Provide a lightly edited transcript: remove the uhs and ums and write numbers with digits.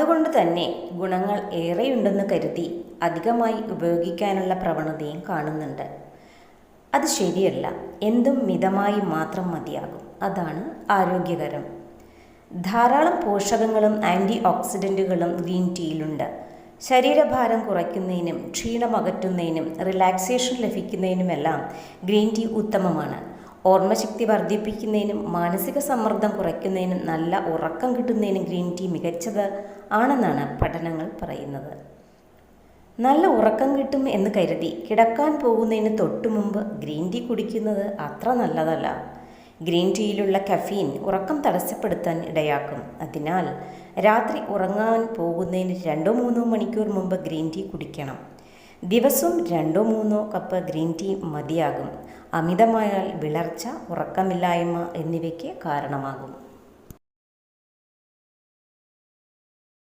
അതുകൊണ്ട് തന്നെ ഗുണങ്ങൾ ഏറെയുണ്ടെന്ന് കരുതി അധികമായി ഉപയോഗിക്കാനുള്ള പ്രവണതയും കാണുന്നുണ്ട്. അത് ശരിയല്ല. എന്തും മിതമായി മാത്രം മതിയാകും. അതാണ് ആരോഗ്യകരം. ധാരാളം പോഷകങ്ങളും ആൻറ്റി ഓക്സിഡൻറ്റുകളും ഗ്രീൻ ടീയിലുണ്ട്. ശരീരഭാരം കുറയ്ക്കുന്നതിനും ക്ഷീണമകറ്റുന്നതിനും റിലാക്സേഷൻ ലഭിക്കുന്നതിനുമെല്ലാം ഗ്രീൻ ടീ ഉത്തമമാണ്. ഓർമ്മശക്തി വർദ്ധിപ്പിക്കുന്നതിനും മാനസിക സമ്മർദ്ദം കുറയ്ക്കുന്നതിനും നല്ല ഉറക്കം കിട്ടുന്നതിനും ഗ്രീൻ ടീ മികച്ചത് ആണെന്നാണ് പഠനങ്ങൾ പറയുന്നത്. നല്ല ഉറക്കം കിട്ടും എന്ന് കരുതി കിടക്കാൻ പോകുന്നതിന് തൊട്ടു മുമ്പ് ഗ്രീൻ ടീ കുടിക്കുന്നത് അത്ര നല്ലതല്ല. ഗ്രീൻ ടീയിലുള്ള കഫീൻ ഉറക്കം തടസ്സപ്പെടുത്താൻ ഇടയാക്കും. അതിനാൽ രാത്രി ഉറങ്ങാൻ പോകുന്നതിന് 2-3 മണിക്കൂർ മുമ്പ് ഗ്രീൻ ടീ കുടിക്കണം. ദിവസവും 2-3 കപ്പ് ഗ്രീൻ ടീ മതിയാകും. അമിതമായാൽ വിളർച്ച, ഉറക്കമില്ലായ്മ എന്നിവയ്ക്ക് കാരണമാകും.